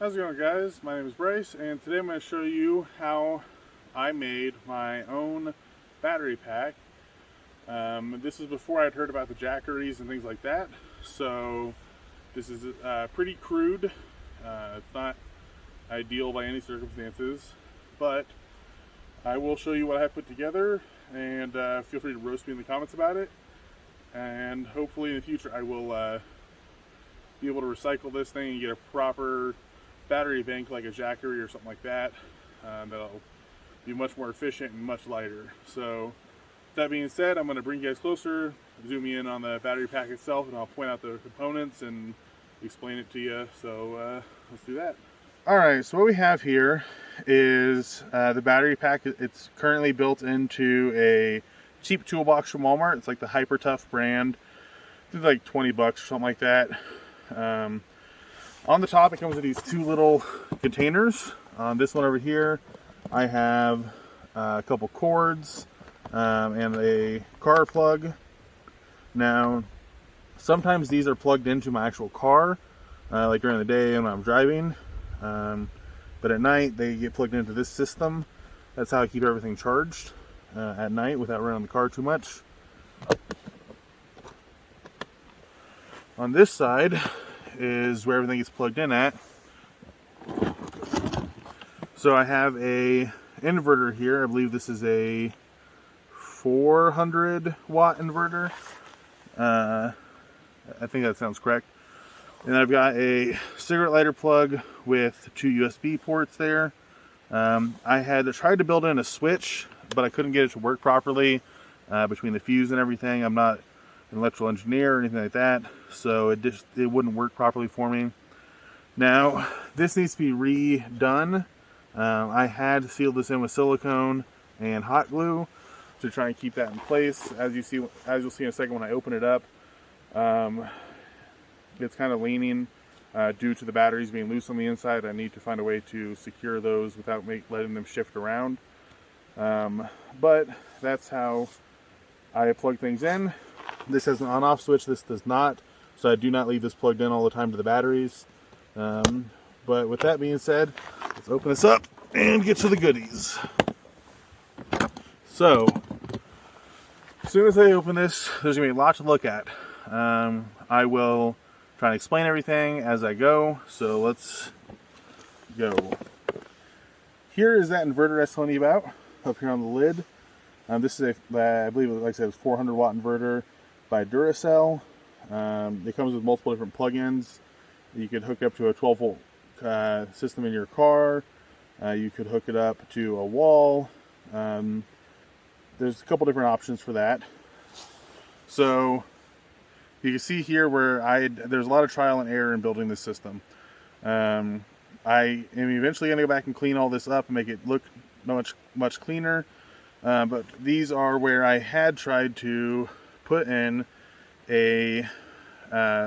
How's it going, guys? My name is Bryce, and today I'm going to show you how I made my own battery pack. This is before I'd heard about the Jackeries and things like that, so this is pretty crude. It's not ideal by any circumstances, but I will show you what I have put together, and feel free to roast me in the comments about it. And hopefully in the future I will be able to recycle this thing and get a proper battery bank like a Jackery or something like that. That'll be much more efficient and much lighter. So with that being said, I'm going to bring you guys closer, zoom in on the battery pack itself, and I'll point out the components and explain it to you. So let's do that. Alright, so what we have here is the battery pack. It's currently built into a cheap toolbox from Walmart. It's like the Hyper Tough brand. It's like 20 bucks or something like that. On the top, it comes with these two little containers. On this one over here, I have a couple cords and a car plug. Now, sometimes these are plugged into my actual car, like during the day when I'm driving. But at night, they get plugged into this system. That's how I keep everything charged at night without running the car too much. On this side is where everything is plugged in at. So I have a inverter here. I believe this is a 400 watt inverter. I think that sounds correct. And I've got a cigarette lighter plug with two USB ports there. I had tried to build in a switch, but I couldn't get it to work properly between the fuse and everything. I'm not an electrical engineer or anything like that, so it wouldn't work properly for me. Now this needs to be redone. I had sealed this in with silicone and hot glue to try and keep that in place. As you'll see in a second when I open it up, it's kind of leaning due to the batteries being loose on the inside. I need to find a way to secure those without letting them shift around. But that's how I plug things in. This has an on-off switch. This does not, so I do not leave this plugged in all the time to the batteries. But with that being said, let's open this up and get to the goodies. So, as soon as I open this, there's going to be a lot to look at. I will try and explain everything as I go, so let's go. Here is that inverter I was telling you about, up here on the lid. This is I believe, like I said, it's 400 watt inverter by Duracell. It comes with multiple different plug-ins. You could hook up to a 12 volt system in your car. You could hook it up to a wall. There's a couple different options for that. So you can see here where there's a lot of trial and error in building this system. I am eventually going to go back and clean all this up and make it look much cleaner. But these are where I had tried to put in a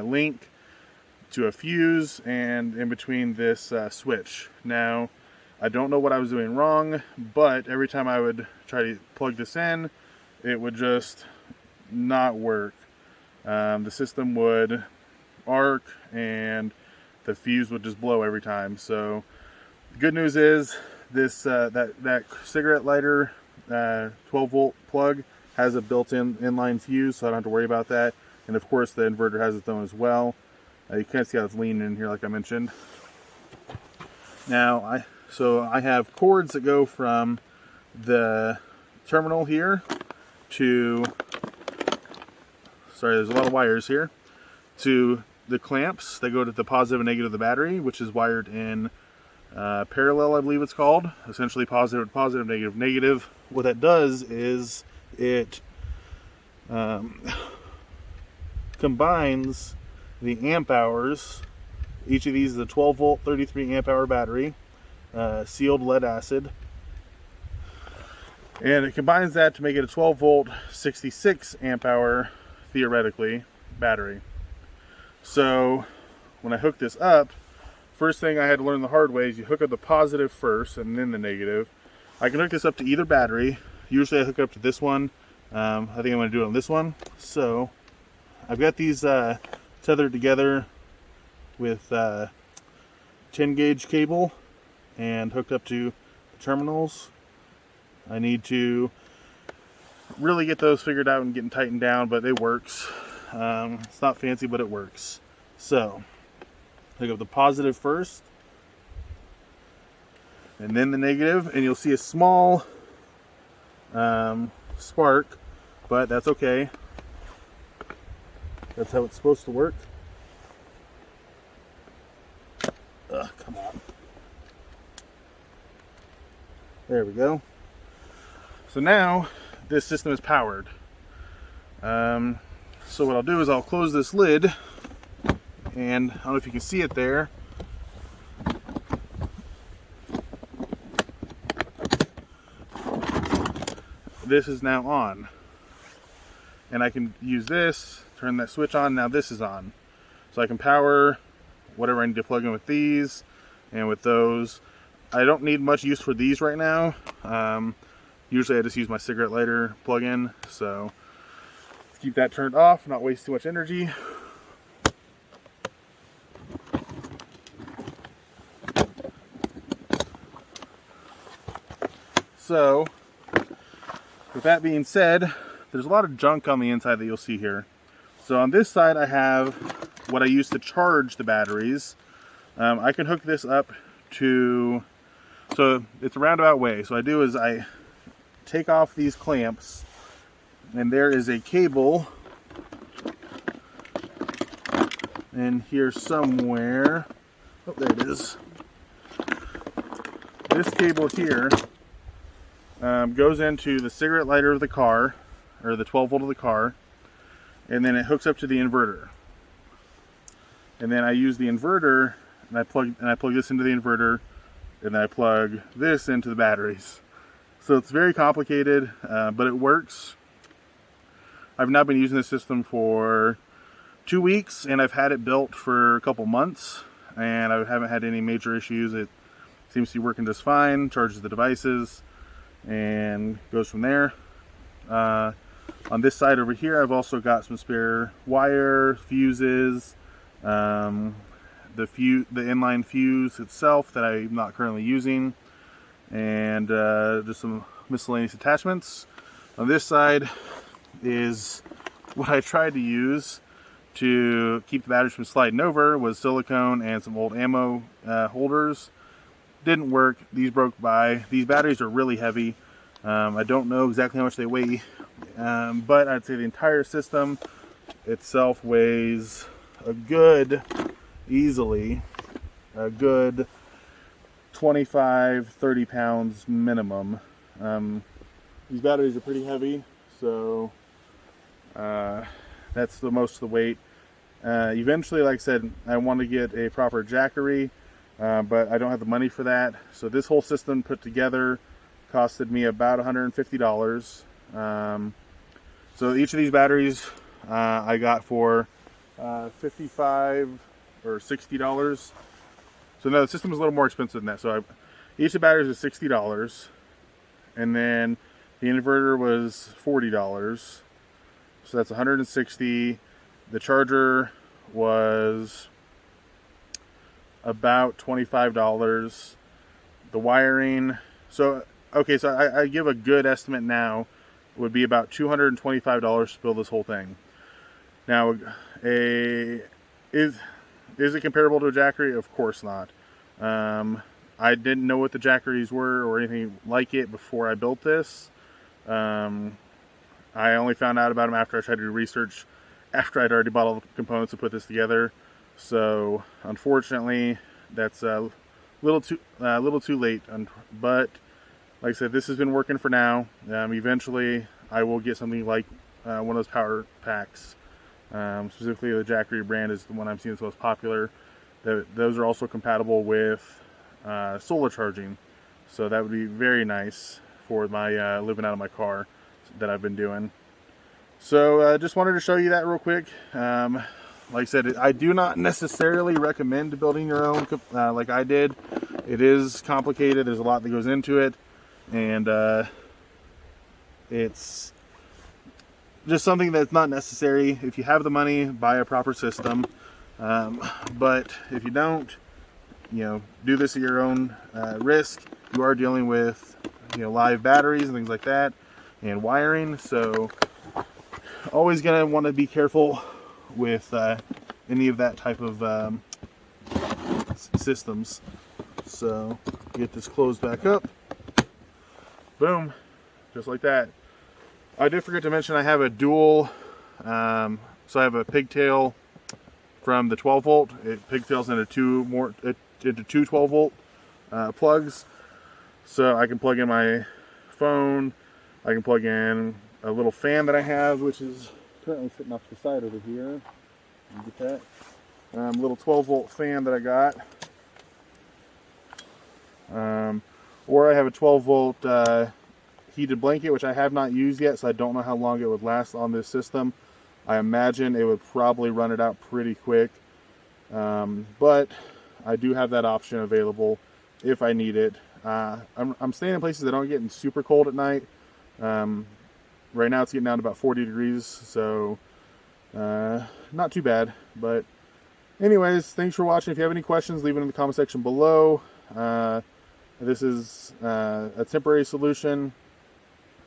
link to a fuse and in between this switch. Now, I don't know what I was doing wrong, but every time I would try to plug this in, it would just not work. The system would arc and the fuse would just blow every time. So the good news is this that cigarette lighter 12 volt plug has a built-in inline fuse, so I don't have to worry about that. And of course the inverter has its own as well. You can see how it's leaning in here like I mentioned. Now I have cords that go from the terminal here to, sorry, there's a lot of wires here, to the clamps that go to the positive and negative of the battery, which is wired in parallel, I believe it's called. Essentially positive, negative, negative. What that does is it combines the amp hours. Each of these is a 12 volt 33 amp hour battery, sealed lead acid, and it combines that to make it a 12 volt 66 amp hour theoretically battery. So when I hook this up, first thing I had to learn the hard way is you hook up the positive first and then the negative. I can hook this up to either battery. Usually I hook it up to this one. I think I'm going to do it on this one. So I've got these tethered together with 10 gauge cable and hooked up to the terminals. I need to really get those figured out and getting tightened down, but it works. It's not fancy, but it works. So hook up the positive first and then the negative, and you'll see a small spark, but that's okay. That's how it's supposed to work. Come on. There we go. So now this system is powered. So what I'll do is I'll close this lid, and I don't know if you can see it there. This is now on. And I can use this, turn that switch on, now this is on. So I can power whatever I need to plug in with these and with those. I don't need much use for these right now. Usually I just use my cigarette lighter plug-in, so let's keep that turned off, not waste too much energy. So, with that being said, there's a lot of junk on the inside that you'll see here. So on this side I have what I use to charge the batteries. I can hook this up to, so it's a roundabout way. So what I do is I take off these clamps, and there is a cable in here somewhere. Oh, there it is. This cable here goes into the cigarette lighter of the car, or the 12 volt of the car, and then it hooks up to the inverter. And then I use the inverter, and I plug this into the inverter, and then I plug this into the batteries. So it's very complicated, but it works. I've now been using this system for 2 weeks, and I've had it built for a couple months, and I haven't had any major issues. It seems to be working just fine, charges the devices, and goes from there. On this side over here, I've also got some spare wire, fuses, the inline fuse itself that I'm not currently using, and just some miscellaneous attachments. On this side is what I tried to use to keep the batteries from sliding over, was silicone and some old ammo holders. Didn't work. These broke by. These batteries are really heavy. I don't know exactly how much they weigh, but I'd say the entire system itself weighs easily a good 25-30 pounds minimum. These batteries are pretty heavy, so that's the most of the weight. Eventually, like I said, I want to get a proper Jackery, but I don't have the money for that. So this whole system put together costed me about $150. So each of these batteries I got for $55 or $60. So no, the system is a little more expensive than that. So each of the batteries is $60, and then the inverter was $40. So that's $160. The charger was about $25. The wiring, so okay, so I give a good estimate now, would be about $225 to build this whole thing. Now, is it comparable to a Jackery? Of course not. I didn't know what the Jackeries were or anything like it before I built this. I only found out about them after I tried to do research, after I'd already bought all the components to put this together. So unfortunately, that's a little too late. But like I said, this has been working for now. Eventually, I will get something like one of those power packs. Specifically, the Jackery brand is the one I'm seeing is most popular. Those are also compatible with solar charging, so that would be very nice for my living out of my car that I've been doing. So just wanted to show you that real quick. Like I said, I do not necessarily recommend building your own like I did. It is complicated. There's a lot that goes into it, and it's just something that's not necessary. If you have the money, buy a proper system. But if you don't, do this at your own risk. You are dealing with live batteries and things like that, and wiring, so always gonna want to be careful with any of that type of systems. So get this closed back up. Boom, just like that. I did forget to mention I have a dual, so I have a pigtail from the 12 volt. It pigtails into two 12 volt plugs, so I can plug in my phone. I can plug in a little fan that I have, which is currently sitting off the side over here. You get that? Little 12 volt fan that I got. Or I have a 12 volt heated blanket, which I have not used yet, so I don't know how long it would last on this system. I imagine it would probably run it out pretty quick, but I do have that option available if I need it. I'm staying in places that don't get super cold at night. Right now it's getting down to about 40 degrees, so not too bad. But anyways, thanks for watching. If you have any questions, leave it in the comment section below. This is a temporary solution,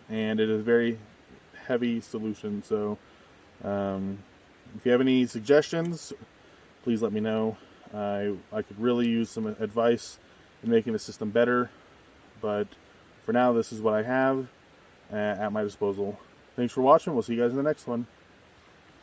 and it is a very heavy solution, so if you have any suggestions, please let me know. I could really use some advice in making the system better, but for now this is what I have at my disposal. Thanks for watching. We'll see you guys in the next one.